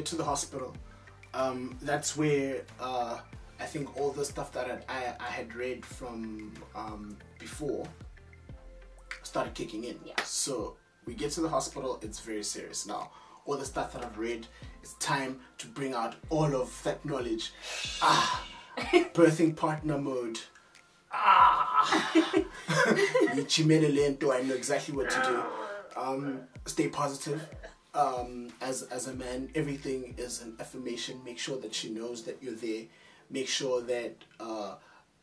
get to the hospital. That's where I think all the stuff that I had read from before started kicking in. Yeah. So we get to the hospital, it's very serious now. All the stuff that I've read, it's time to bring out all of that knowledge. Birthing partner mode. I know exactly what to do. Stay positive. As a man, everything is an affirmation. Make sure that she knows that you're there. Make sure that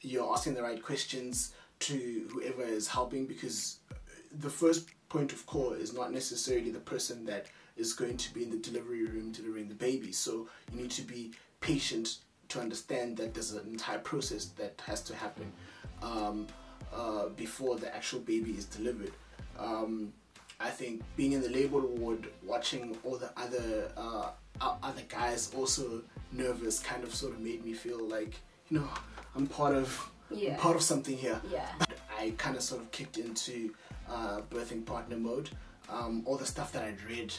you're asking the right questions to whoever is helping, because the first point of call is not necessarily the person that is going to be in the delivery room delivering the baby. So you need to be patient to understand that there's an entire process that has to happen before the actual baby is delivered. I think being in the labor ward, watching all the other guys also nervous, kind of sort of made me feel like, you know, I'm part of something here. Yeah. I kind of sort of kicked into birthing partner mode. All the stuff that I'd read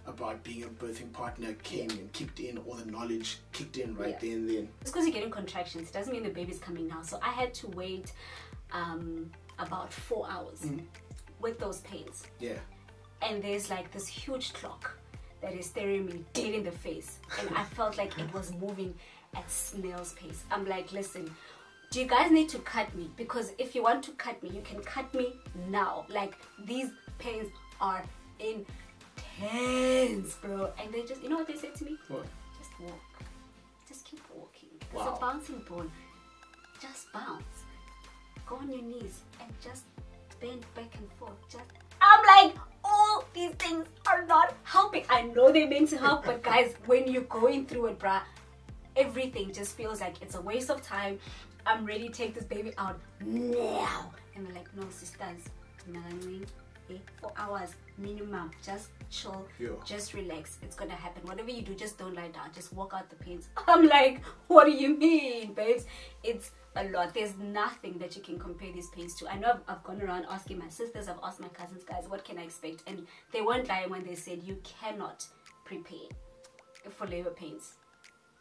about being a birthing partner came and kicked in. All the knowledge kicked in right there and then. It's because you're getting contractions. It doesn't mean the baby's coming now. So I had to wait about 4 hours with those pains. Yeah. And there's like this huge clock that is staring me dead in the face. And I felt like it was moving at snail's pace. I'm like, listen, do you guys need to cut me? Because if you want to cut me, you can cut me now. Like, these pains are intense, bro. And they just, you know what they said to me? What? Just walk. Just keep walking. Wow. It's a bouncing ball. Just bounce. Go on your knees and just bend back and forth. I'm like, all these things are not helping. I know they're meant to help, but guys, when you're going through it, bruh, everything just feels like it's a waste of time. I'm ready to take this baby out now. And they're like, no, sisters, 4 hours minimum. Just chill, just relax. It's gonna happen. Whatever you do, just don't lie down. Just walk out the pains. I'm like, what do you mean, babes? It's a lot. There's nothing that you can compare these pains to. I know I've gone around asking my sisters, I've asked my cousins, guys, what can I expect? And they weren't lying when they said you cannot prepare for labor pains.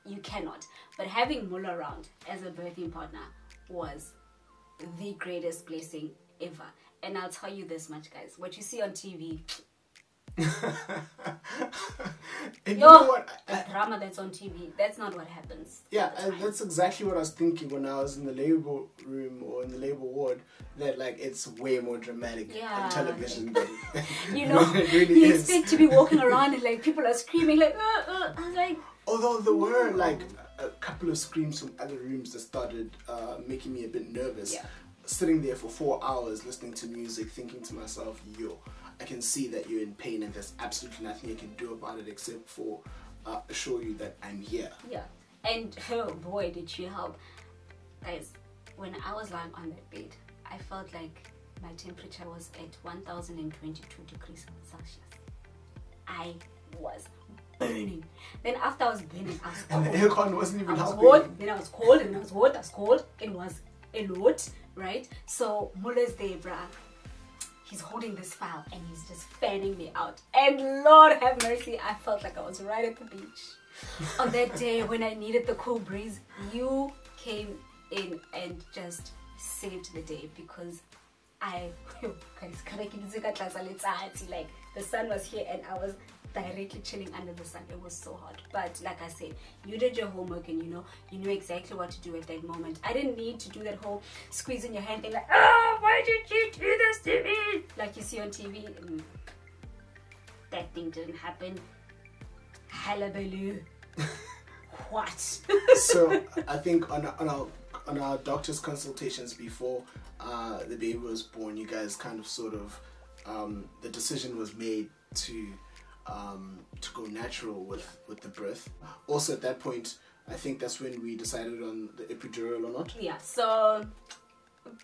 You cannot. But having MULO around as a birthing partner was the greatest blessing ever. And I'll tell you this much, guys, what you see on TV, and you know what? The drama that's on TV, that's not what happens. Yeah, and that's exactly what I was thinking when I was in the labor room or in the labor ward, that like it's way more dramatic on television than you know, it really you is. expect to be walking around and like people are screaming like I was like, although there were like a couple of screams from other rooms that started making me a bit nervous. Sitting there for 4 hours listening to music, thinking to myself, yo, I can see that you're in pain and there's absolutely nothing you can do about it except for assure you that I'm here. Yeah. And oh boy, did she help. Guys, when I was lying on that bed, I felt like my temperature was at 1022 degrees Celsius. I was burning. Then after I was burning, I was cold. And the aircon wasn't even helping. Cold, then I was cold, and I was hot, I was cold. It was a lot, right? So MULO's there, bruh. He's holding this file and he's just fanning me out. And Lord have mercy, I felt like I was right at the beach. On that day when I needed the cool breeze, you came in and just saved the day, because like the sun was here and I was directly chilling under the sun. It was so hot. But like I said, you did your homework and you knew exactly what to do at that moment. I didn't need to do that whole squeezing your hand thing like, oh, why did you do this to me? Like you see on TV. That thing didn't happen. Hullabaloo. What? So I think on our doctor's consultations before the baby was born, you guys kind of sort of the decision was made to go natural with the birth. Also at that point, I think that's when we decided on the epidural or not. Yeah, so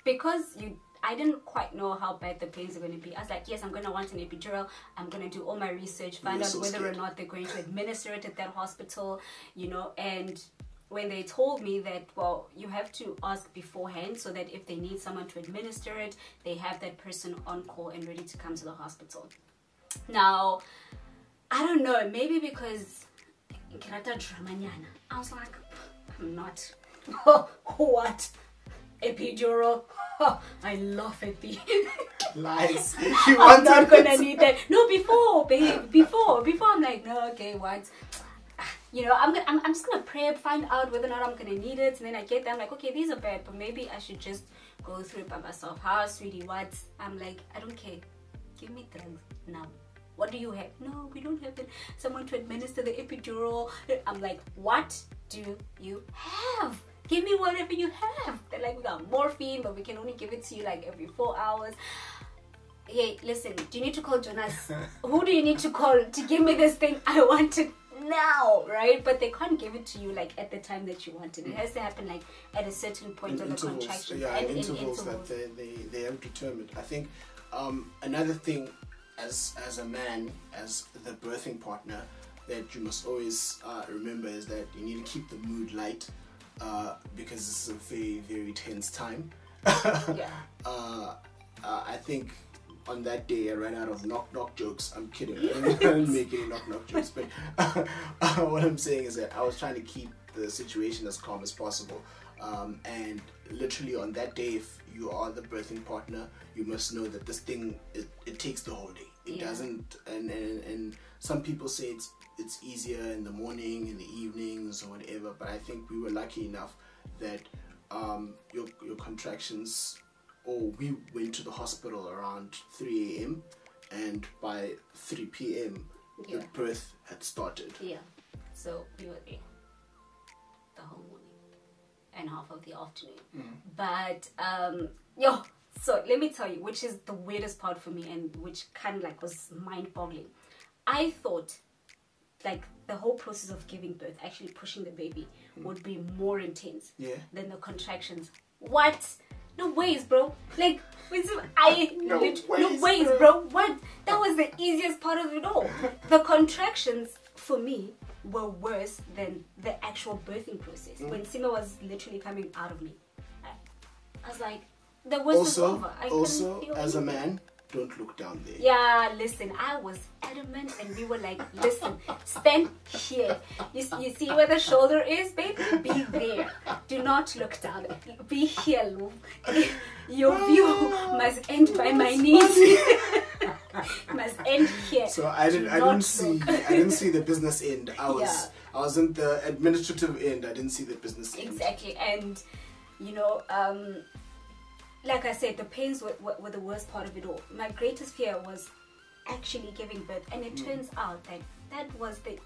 because I didn't quite know how bad the pains are going to be. I was like, yes, I'm going to want an epidural. I'm going to do all my research, find out whether or not they're going to administer it at that hospital, you know. And when they told me that, well, you have to ask beforehand so that if they need someone to administer it, they have that person on call and ready to come to the hospital. Now, I don't know, maybe because, I was like, I'm not. What? Epidural? I love it. Lies. I'm not gonna need that. No, before, babe. Before I'm like, no, okay, what? You know, I'm just gonna prep, find out whether or not I'm gonna need it, and then I get them like, okay, these are bad, but maybe I should just go through it by myself. How, sweetie? What? I'm like, I don't care. Give me drugs now. What do you have? No, we don't have it. Someone to administer the epidural. I'm like, what do you have? Give me whatever you have. They're like, we got morphine, but we can only give it to you like every 4 hours. Hey, listen, do you need to call Jonas? Who do you need to call to give me this thing? I want it now, right? But they can't give it to you like at the time that you want it. It has to happen like at a certain point of the contraction. Yeah, in intervals that they have determined. I think another thing as a man, as the birthing partner, that you must always remember is that you need to keep the mood light, because this is a very, very tense time. Yeah. I think on that day I ran out of knock jokes. I'm kidding. I didn't make any knock jokes, but what I'm saying is that I was trying to keep the situation as calm as possible. And literally on that day, if you are the birthing partner, you must know that this thing, it takes the whole day. It doesn't, and some people say it's easier in the morning, in the evenings, or whatever. But I think we were lucky enough that your contractions, or we went to the hospital around 3 a.m. and by 3 p.m. the birth had started. Yeah, so we were there the whole morning and half of the afternoon. But so let me tell you, which is the weirdest part for me, and which kind of like was mind-boggling. I thought like the whole process of giving birth, actually pushing the baby, would be more intense than the contractions. What? No ways, bro. Like, no ways, bro. What? That was the easiest part of it all. The contractions for me were worse than the actual birthing process. When Sima was literally coming out of me, I was like, the worst is over. Also, as a man, don't look down there. Yeah, listen, I was adamant, and we were like, listen, stand here. You see where the shoulder is, baby? Be there. Do not look down. Be here, Lou. Your view must end by my knees. Must end here. So I didn't see the business end. I was in the administrative end. I didn't see the business end. Exactly. And you know, like I said, the pains were the worst part of it all. My greatest fear was actually giving birth, and it turns out that that was the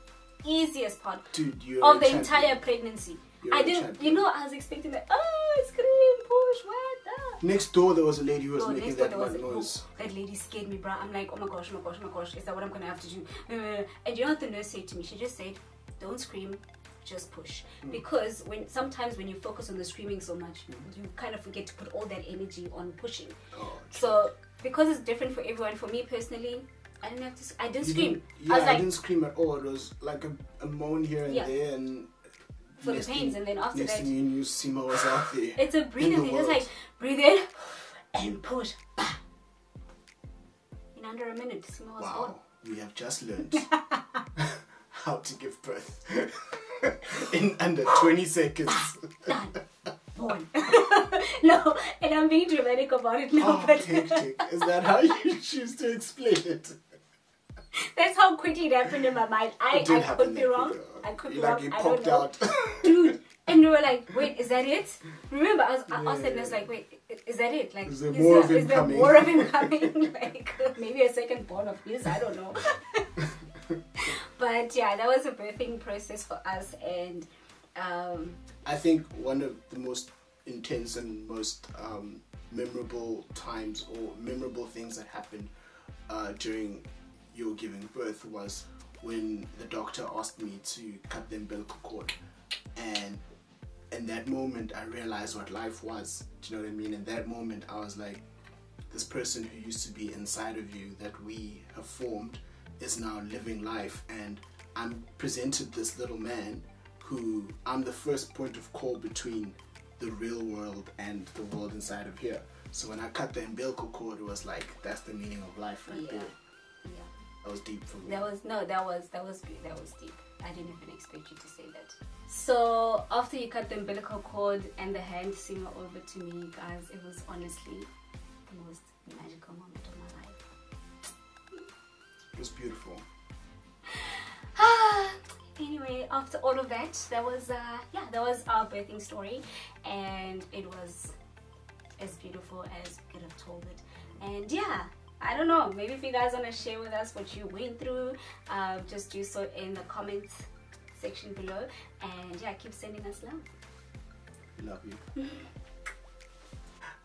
easiest part of the entire pregnancy. I didn't, you know, I was expecting that, scream, push, what? Next door there was a lady who was making that noise. That lady scared me, bro. I'm like, oh my gosh, is that what I'm gonna have to do? And you know what the nurse said to me? She just said, don't scream, just push. Because sometimes when you focus on the screaming so much, you kind of forget to put all that energy on pushing. So because it's different for everyone, for me personally, I didn't scream. I didn't scream at all. It was like a moan here and there, and for the pains, and then after that, you knew Sima was out there. It's a breathing thing. It's like breathe in and push. In under a minute, Sima was born. We have just learned how to give birth in under 20 seconds. Done. Born. No, and I'm being dramatic about it now. But hectic. Is that how you choose to explain it? That's how quickly it happened in my mind. I could be wrong. I could be wrong. I don't know. Dude, and we were like, wait, is that it? Remember, I was sitting there like, wait, is that it? Like, is there more of him coming? Like, maybe a second born of his, I don't know. But yeah, that was a birthing process for us, and I think one of the most intense and most memorable times or memorable things that happened during your giving birth was when the doctor asked me to cut the umbilical cord, and in that moment I realized what life was. Do you know what I mean? In that moment I was like, this person who used to be inside of you that we have formed is now living life, and I'm presented this little man who I'm the first point of call between the real world and the world inside of here. So when I cut the umbilical cord, it was like, that's the meaning of life right there. That was deep for me. That was deep. I didn't even expect you to say that. So after you cut the umbilical cord and the hand singer over to me, guys, it was honestly the most magical moment of my life. It was beautiful. Anyway, after all of that, that was our birthing story, and it was as beautiful as we could have told it. And yeah, I don't know, maybe if you guys want to share with us what you went through, just do so in the comments section below. And yeah, keep sending us love. We love you.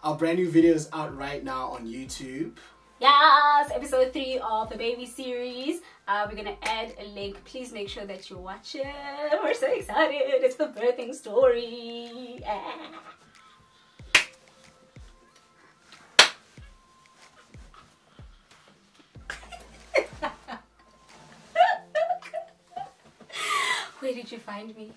Our brand new video is out right now on YouTube. Yes, episode 3 of the baby series. We're gonna add a link. Please make sure that you watch it. We're so excited. It's the birthing story. Where did you find me?